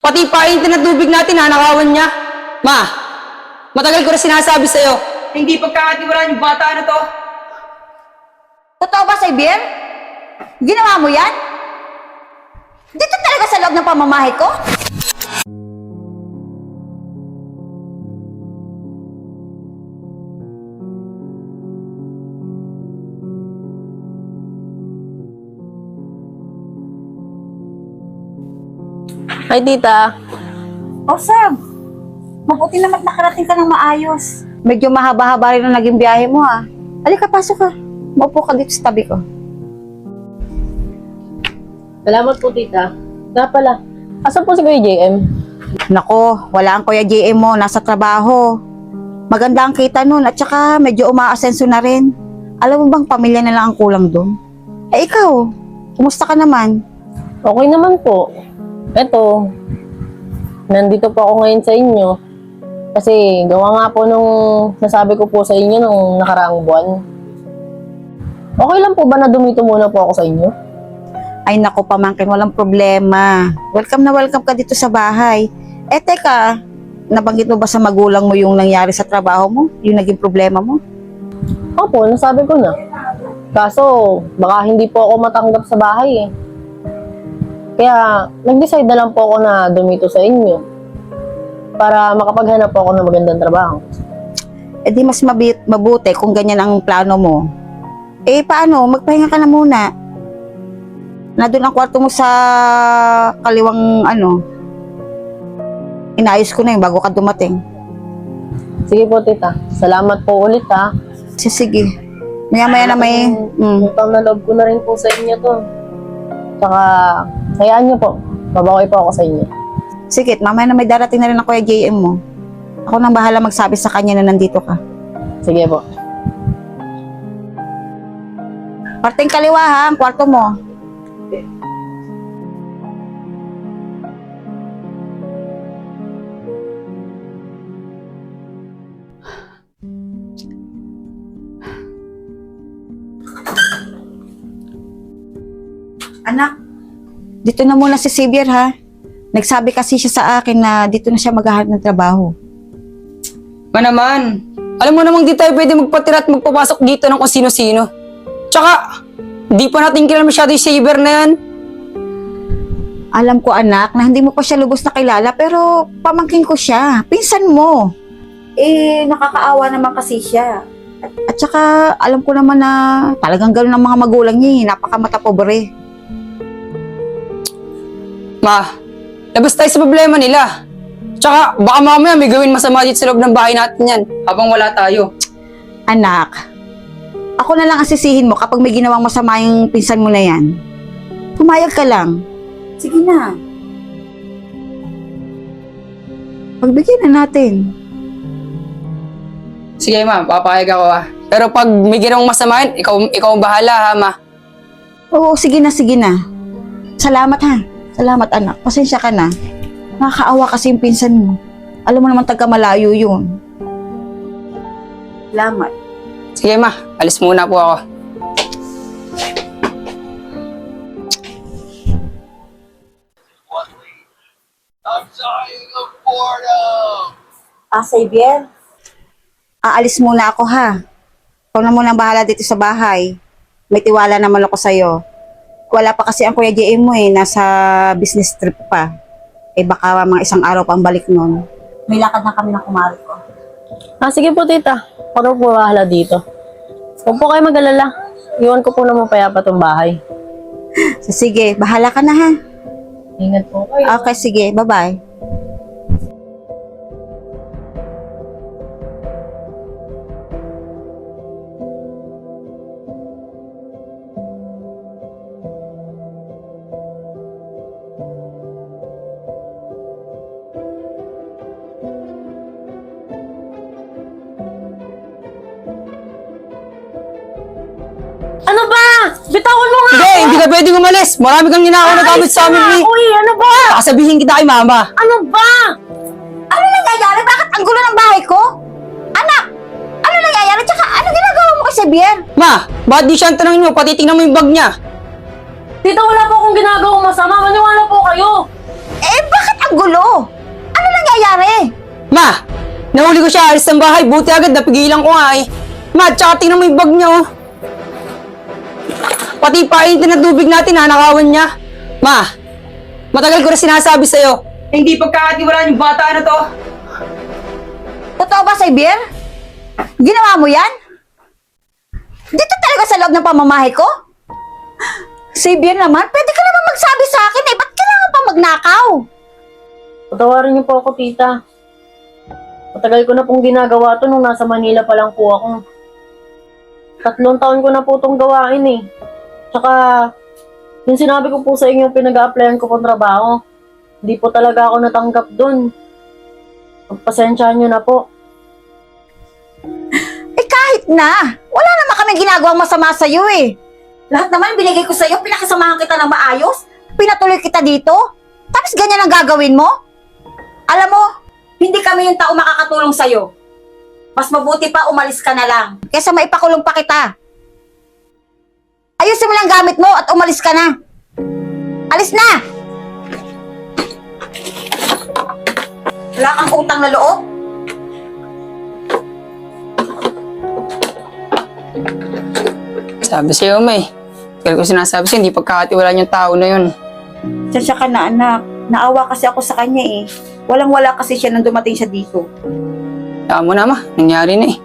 Pati paintin ng tubig natin, nanakawan niya. Ma, matagal ko na sinasabi sa'yo, hindi pagkakatiwalaan yung bata na to. Totoo ba, Xavier? Ginawa mo yan? Dito talaga sa loob ng pamamahay ko? Hi, tita. O, Sam. Mabuti naman nakarating ka ng maayos. Medyo mahaba-haba rin ang naging biyahe mo, ha? Halika, pasok ka. Maupo ka dito sa tabi ko. Salamat po, tita. Nga pala, asan po si Kuya JM? Nako, wala ang Kuya JM mo. Nasa trabaho. Maganda ang kita nun at saka medyo umaasenso na rin. Alam mo bang pamilya na lang ang kulang doon? Eh, ikaw, kumusta ka naman? Okay naman po. Eto, nandito po ako ngayon sa inyo. Kasi gawa nga po nung nasabi ko po sa inyo nung nakaraang buwan. Okay lang po ba na dumito muna po ako sa inyo? Ay nako pamangkin, walang problema. Welcome na welcome ka dito sa bahay. Eh teka, nabanggit mo ba sa magulang mo yung nangyari sa trabaho mo? Yung naging problema mo? Opo, nasabi ko na. Kaso, baka hindi po ako matanggap sa bahay eh. Kaya, nag-decide na lang po ako na dumito sa inyo para makapaghanap po ako ng magandang trabaho. Eh di mas mabuti kung ganyan ang plano mo. Eh paano, magpahinga ka na muna. Nandun ang kwarto mo sa kaliwang inayos ko na yun bago ka dumating. Sige po, tita. Salamat po ulit ha. Sige. Maya-maya na may... Utang na loob ko na rin po sa inyo to. Tsaka, hayaan niyo po. Babawi po ako sa inyo. Sige, mamaya na may darating na rin ang Kuya JM mo. Ako nang bahala magsabi sa kanya na nandito ka. Sige po. Parting kaliwa ha, ang kwarto mo. Anak, dito na muna si Xavier ha. Nagsabi kasi siya sa akin na dito na siya maghahanap ng trabaho. Ma naman, alam mo namang di tayo pwede magpatira at magpapasok dito ng kung sino-sino. Tsaka, di pa natin kilala masyado yung Saber na yan. Alam ko anak na hindi mo pa siya lubos na kilala pero pamangkin ko siya. Pinsan mo. Eh, nakakaawa naman kasi siya. At saka alam ko naman na talagang gano'n ang mga magulang niya eh. Napakamata pobre. Ma, labas tayo sa problema nila. Tsaka, baka mamaya may gawin masama dito sa loob ng bahay natin yan habang wala tayo. Anak, ako na lang ang sisihin mo kapag may ginawang masama yung pinsan mo na yan. Pumayag ka lang. Sige na. Pagbigyan na natin. Sige ma, papayag ako ha. Pero pag may ginawang masama yan, ikaw ang bahala ha ma. Oo, sige na, sige na. Salamat ha. Salamat anak. Pasensya ka na. Nakakaawa kasi yung pinsan mo. Alam mo naman taga malayo yun. Salamat. Sige ma, alis muna po ako. I'm dying of boredom! Xavier. Aalis muna ako ha. Ikaw na muna ang bahala dito sa bahay. May tiwala naman ako sa'yo. Wala pa kasi ang Kuya JM mo eh. Nasa business trip pa. Eh baka mga isang araw pang balik nun. May lakad na kami ng kumari ko. Sige po, tita. Ako po bahala dito. Huwag po kayo mag-alala. Iwan ko po naman payapa tong bahay. Sige, bahala ka na ha. Ingat po kayo. Okay, sige. Bye-bye. Ano ba? Bitawan mo nga! Hindi ka pwedeng umalis. Marami kang ninakaw na gamit sa amin ni. Uy, ano ba? Sasabihin kita kay mama. Ano ba? Ano nangyayari? Bakit ang gulo ng bahay ko? Anak! Ano nangyayari? Tsaka ano ginagawa mo kay Xavier? Ma, bakit di siya ang tanongin mo? Pati tingnan mo yung bag niya. Tita, wala po akong ginagawang masama. Maniwala po kayo. Eh, bakit ang gulo? Ano nangyayari? Ma! Nahuli ko siya alis ng bahay. Buti agad napigilan ko nga eh. Ma, tsaka tingnan mo yung bag niya oh. Pati paintin na tubig natin, nanakawan niya. Ma, matagal ko na sinasabi sa'yo. Hindi pagkakatiwalaan yung bata na to. Totoo ba, Xavier? Ginawa mo yan? Dito talaga sa loob ng pamamahay ko? Xavier naman, pwede ka naman magsabi sa akin eh. Ba't kailangan pa magnakaw? Patawarin niyo po ako, tita. Matagal ko na pong ginagawa to nung nasa Manila pa lang po ako. 3 taon ko na po itong gawain eh. Tsaka, yung sinabi ko po sa inyo, pinag-a-applyan ko pong trabaho. Hindi po talaga ako natanggap dun. Pagpasensyahan niyo na po. Eh kahit na, wala naman kami ginagawang masama sa'yo eh. Lahat naman binigay ko sa'yo, pinakisamahan kita ng maayos, pinatuloy kita dito, tapos ganyan ang gagawin mo? Alam mo, hindi kami yung tao makakatulong sa'yo. Mas mabuti pa umalis ka na lang, kaysa maipakulong pa kita. Ayusin mo lang gamit mo at umalis ka na. Alis na! Wala kang utang na loob. Sabi sa'yo, May. Kaya ko sinasabi sa'yo, hindi pagkakatiwalaan yung tao na yun. Siya ka na anak. Naawa kasi ako sa kanya eh. Walang-wala kasi siya nang dumating siya dito. Tama mo na, Ma. Nangyari na eh.